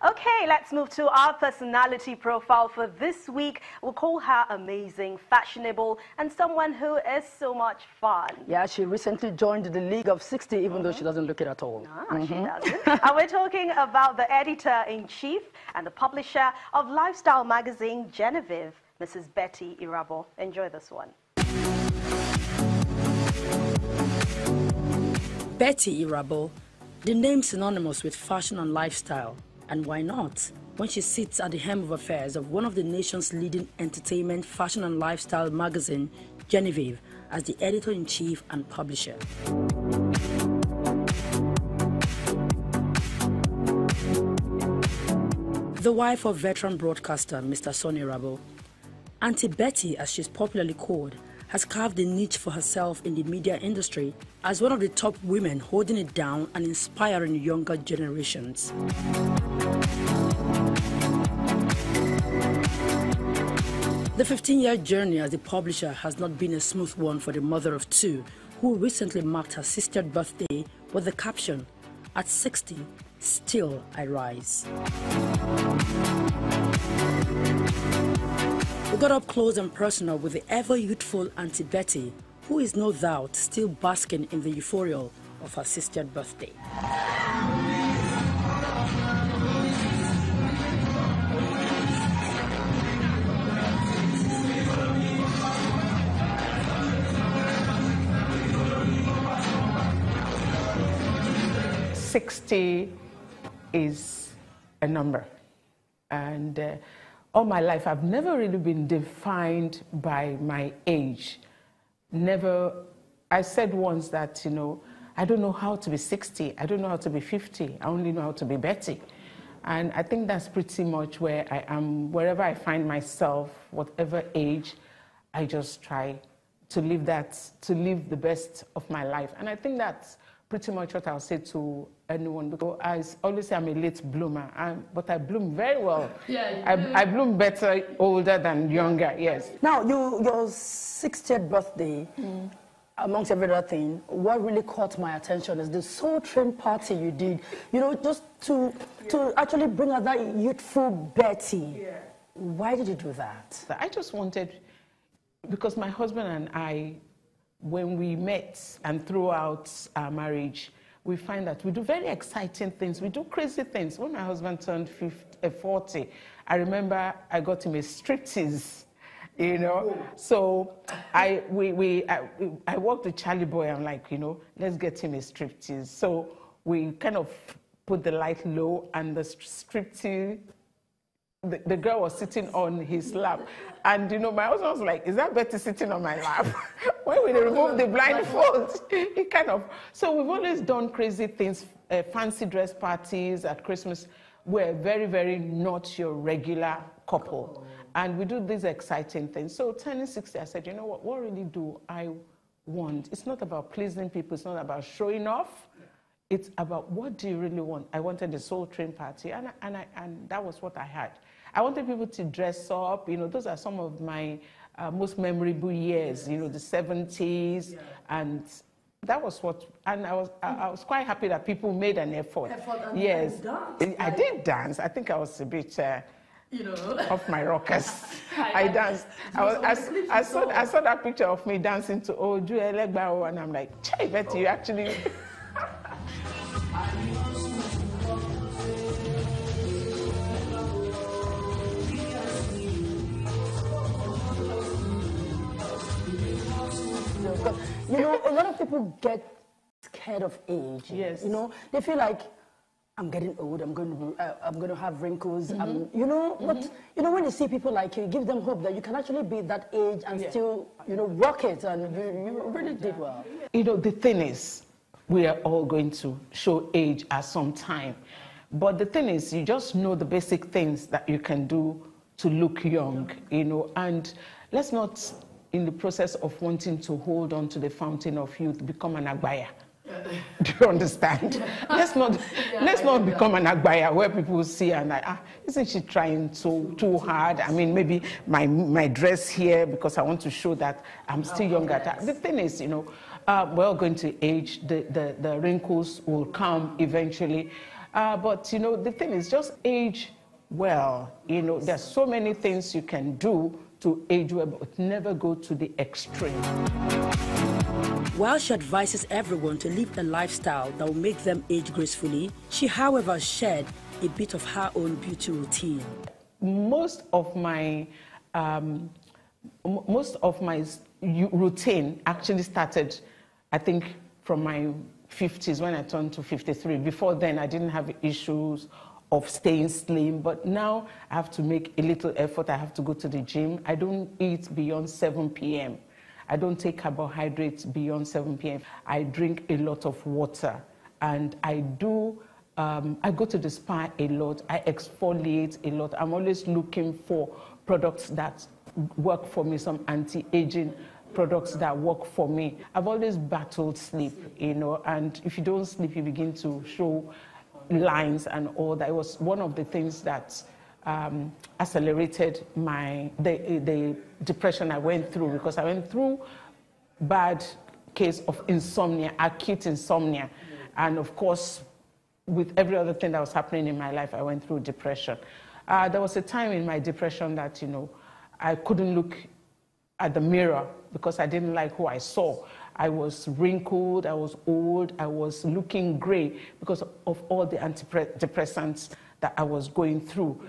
Okay, let's move to our personality profile for this week. We'll call her amazing, fashionable, and someone who is so much fun. Yeah, she recently joined the League of 60, even though she doesn't look it at all. She doesn't. And we're talking about the editor-in-chief and the publisher of lifestyle magazine Genevieve, Mrs. Betty Irabor. Enjoy this one. Betty Irabor, the name synonymous with fashion and lifestyle. And why not, when she sits at the helm of affairs of one of the nation's leading entertainment, fashion and lifestyle magazine, Genevieve, as the editor-in-chief and publisher. The wife of veteran broadcaster Mr. Sonny Irabor, Auntie Betty, as she's popularly called, has carved a niche for herself in the media industry as one of the top women holding it down and inspiring younger generations. The 15-year journey as a publisher has not been a smooth one for the mother of two, who recently marked her 60th birthday with the caption, "At 60, still I rise." We got up close and personal with the ever-youthful Auntie Betty, who is no doubt still basking in the euphoria of her 60th birthday. "60 is a number, and all my life I've never really been defined by my age. Never. I said once that, I don't know how to be 60, I don't know how to be 50, I only know how to be Betty. And I think that's pretty much where I am. Wherever I find myself, whatever age, I just try to live the best of my life. And I think that's pretty much what I'll say to anyone, because I always say I'm a late bloomer, but I bloom very well. I bloom better older than younger, yes. Now, your 60th birthday, amongst every other thing, what really caught my attention is the Soul Train party you did, just to actually bring out that youthful Betty. Yeah. Why did you do that? I just wanted, because my husband and I, when we met and throughout our marriage, we find that we do very exciting things. We do crazy things. When my husband turned 40, I remember I got him a striptease, So I worked with Charlie Boy. I'm like, let's get him a striptease. So we kind of put the light low, and the striptease, the girl was sitting on his lap. And, my husband was like, is that Betty sitting on my lap? When we removed the blindfold, he kind of... So we've always done crazy things, fancy dress parties at Christmas. We're very, very not your regular couple. And we do these exciting things. So turning 60, I said, what really do I want? It's not about pleasing people. It's not about showing off. It's about, what do you really want? I wanted a Soul Train party, and that was what I had. I wanted people to dress up. Those are some of my most memorable years, the 70s, and that was what, and I was quite happy that people made an effort. Yes, I did dance. I think I was a bit, off my rockers. I danced. I saw that picture of me dancing to Oju Elegbao, and I'm like, "Hey, Betty, you actually..." A lot of people get scared of age. Yes. They feel like, I'm getting old, I'm going to have wrinkles. But when you see people like you, give them hope that you can actually be that age and still, rock it, and you really did well. The thing is, we are all going to show age at some time. But the thing is, you just know the basic things that you can do to look young, and let's not, in the process of wanting to hold on to the fountain of youth, become an agbaya. Do you understand? Let's not become an agbaya where people see and like, isn't she trying too hard? I mean, maybe my dress here, because I want to show that I'm still younger. The thing is, we're all going to age. The wrinkles will come eventually. But, you know, the thing is just age well. You know, there's so many things you can do to age well, but never go to the extreme. While she advises everyone to live a lifestyle that will make them age gracefully, she, however, shared a bit of her own beauty routine. Most of my routine actually started, I think, from my 50s when I turned to 53. Before then, I didn't have issues of staying slim, but now I have to make a little effort. I have to go to the gym. I don't eat beyond 7 p.m. I don't take carbohydrates beyond 7 p.m. I drink a lot of water, and I go to the spa a lot. I exfoliate a lot. I'm always looking for products that work for me, some anti-aging products that work for me. I've always battled sleep, you know, and if you don't sleep, you begin to show lines and all that. It was one of the things that accelerated the depression I went through, because I went through bad case of insomnia, acute insomnia, and of course, with every other thing that was happening in my life, I went through depression. There was a time in my depression that, you know, I couldn't look at the mirror because I didn't like who I saw. I was wrinkled, I was old, I was looking gray because of all the antidepressants that I was going through.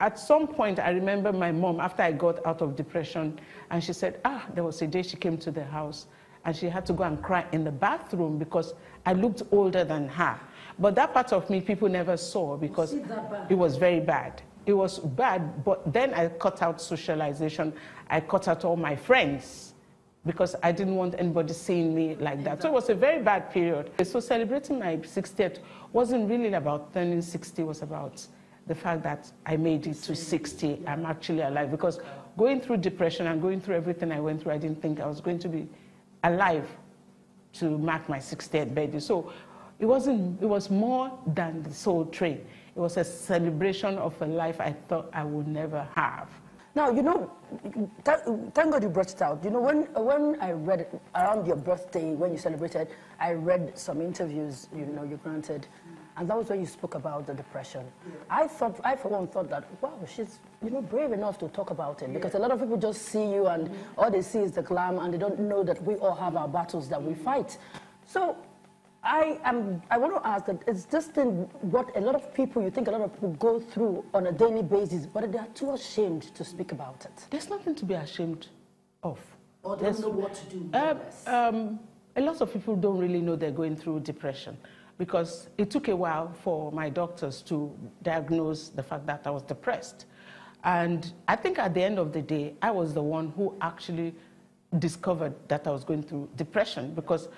At some point, I remember my mom, after I got out of depression, and she said, there was a day she came to the house and she had to go and cry in the bathroom because I looked older than her. But that part of me, people never saw because it was very bad. It was bad, but then I cut out socialization. I cut out all my friends because I didn't want anybody seeing me like that. So it was a very bad period. So celebrating my 60th wasn't really about turning 60, it was about the fact that I made it to 60. I'm actually alive, because going through depression and going through everything I went through, I didn't think I was going to be alive to mark my 60th birthday. So it was more than the Soul Train. It was a celebration of a life I thought I would never have. Now, you know, thank God you brought it out. You know, when I read it, around your birthday, when you celebrated, I read some interviews, you know, you granted, and that was when you spoke about the depression. I for one thought that, wow, she's, you know, brave enough to talk about it, because a lot of people just see you and all they see is the glam, and they don't know that we all have our battles that we fight. So I want to ask that, is this thing what a lot of people, you think a lot of people go through on a daily basis, but they are too ashamed to speak about it? There's nothing to be ashamed of. Or they don't know what to do. A lot of people don't really know they're going through depression, because it took a while for my doctors to diagnose the fact that I was depressed. And I think at the end of the day, I was the one who actually discovered that I was going through depression, because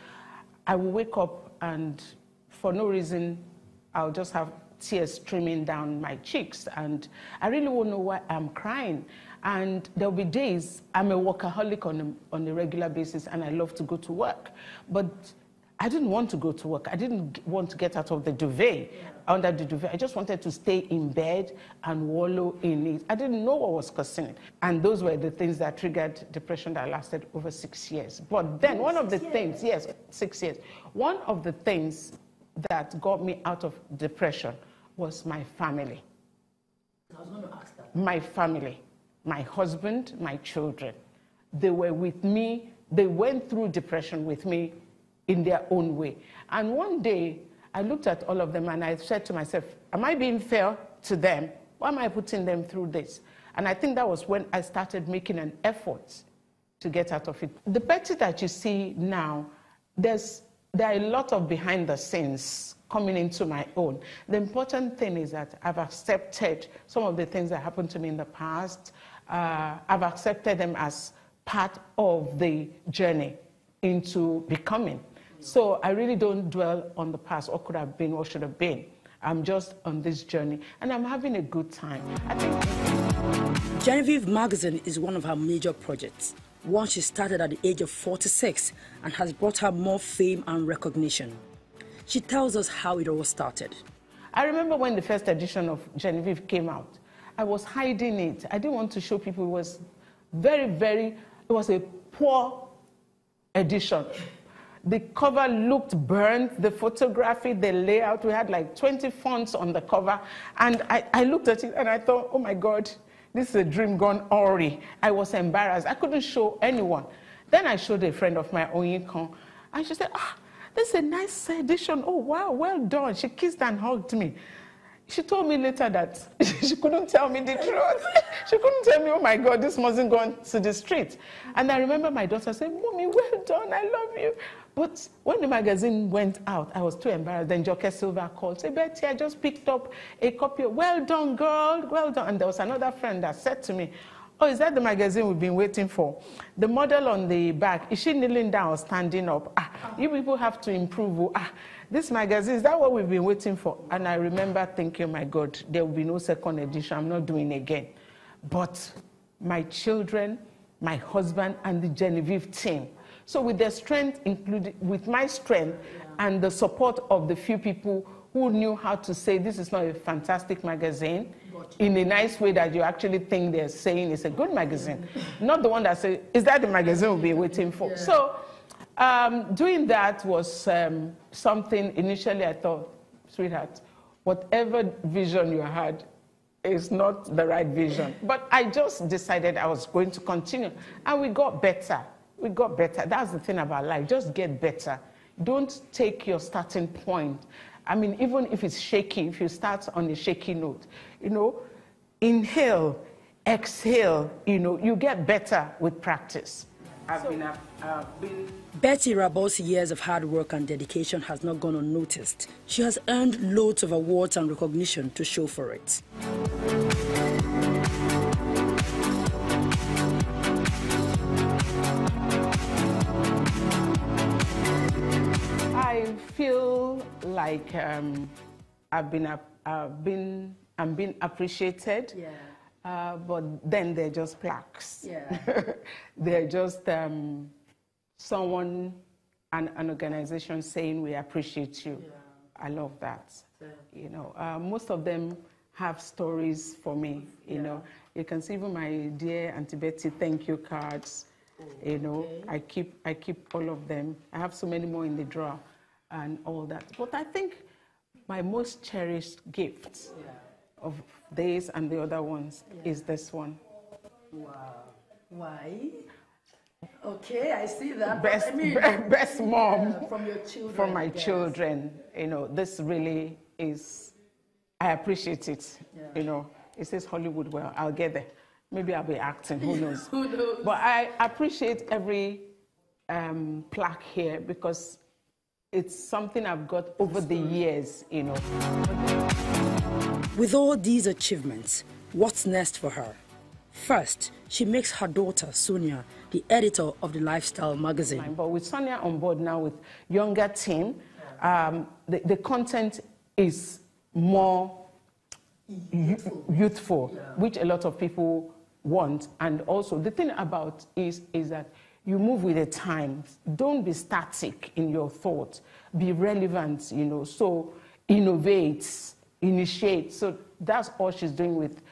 I will wake up and for no reason, I'll just have tears streaming down my cheeks, and I really won't know why I'm crying. And there'll be days, I'm a workaholic on a regular basis, and I love to go to work. But I didn't want to go to work. I didn't want to get out of the duvet, under the duvet. I just wanted to stay in bed and wallow in it. I didn't know what was causing it. And those were the things that triggered depression that lasted over 6 years. But then one of the things, yes, 6 years. One of the things that got me out of depression was my family. I was going to ask that. My family, my husband, my children. They were with me. They went through depression with me in their own way. And one day, I looked at all of them and I said to myself, am I being fair to them? Why am I putting them through this? And I think that was when I started making an effort to get out of it. The Betty that you see now, there are a lot of behind the scenes coming into my own. The important thing is that I've accepted some of the things that happened to me in the past. I've accepted them as part of the journey into becoming. So I really don't dwell on the past, what could have been, what should have been. I'm just on this journey, and I'm having a good time. I think Genevieve magazine is one of her major projects, one she started at the age of 46 and has brought her more fame and recognition. She tells us how it all started. I remember when the first edition of Genevieve came out, I was hiding it. I didn't want to show people. It was it was a poor edition. the cover looked burnt, the photography, the layout. We had like 20 fonts on the cover. And I looked at it and I thought, oh my God, this is a dream gone awry. I was embarrassed. I couldn't show anyone. Then I showed a friend of mine, Onyekon, and she said, this is a nice edition. Oh, wow, well done. She kissed and hugged me. She told me later that she couldn't tell me the truth. She couldn't tell me, oh my God, this mustn't go to the street. And I remember my daughter saying, Mommy, well done, I love you. But when the magazine went out, I was too embarrassed. Then Joke Silva called, say, Betty, I just picked up a copy. Well done, girl, well done. And there was another friend that said to me, oh, is that the magazine we've been waiting for? The model on the back, is she kneeling down or standing up? You people have to improve. This magazine, is that what we've been waiting for? And I remember thinking, oh my God, there will be no second edition. I'm not doing it again. But my children, my husband, and the Genevieve team. So with their strength, including with my strength, and the support of the few people who knew how to say this is not a fantastic magazine, in a nice way that you actually think they're saying it's a good magazine. Not the one that says, is that the magazine we'll be waiting for? Yeah. So doing that was something, initially I thought, sweetheart, whatever vision you had is not the right vision. But I just decided I was going to continue. And we got better. We got better. That's the thing about life. Just get better. Don't take your starting point. I mean, even if it's shaky, if you start on a shaky note, inhale, exhale, you get better with practice. Betty Irabor's years of hard work and dedication has not gone unnoticed. She has earned loads of awards and recognition to show for it. I feel like I'm being appreciated. Yeah. But then they're just plaques. Yeah. They're just someone, an organization saying we appreciate you. Yeah. I love that. Yeah. Most of them have stories for me. You can see even my dear Auntie Betty thank you cards. Okay. I keep all of them. I have so many more in the drawer and all that. But I think my most cherished gift of this and the other ones is this one. Wow. Why? Okay, I see that. Best mom from your children. From my children. This really is, I appreciate it. Yeah. It says Hollywood, well, I'll get there. Maybe I'll be acting, who knows? Who knows? But I appreciate every plaque here because it's something I've got over the years, With all these achievements, what's next for her? First, she makes her daughter, Sonia, the editor of the Lifestyle magazine. But with Sonia on board now with younger team, the content is more youthful, which a lot of people want. And also, the thing about is that you move with the times. Don't be static in your thoughts. Be relevant, so innovate, initiate. So that's all she's doing with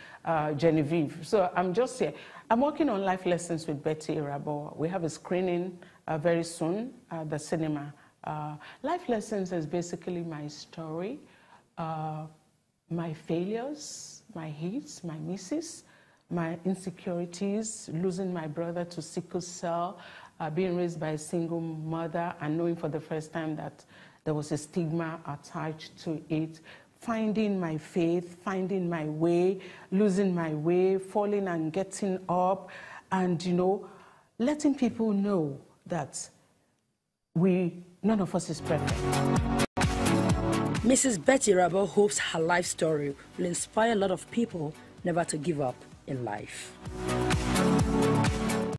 Genevieve. So I'm just here. I'm working on life lessons with Betty Irabor. We have a screening very soon at the cinema. Life lessons is basically my story, my failures, my hits, my misses, my insecurities, losing my brother to sickle cell, being raised by a single mother and knowing for the first time that there was a stigma attached to it, finding my faith, finding my way, losing my way, falling and getting up, and, letting people know that none of us is perfect. Mrs. Betty Irabor hopes her life story will inspire a lot of people never to give up in life.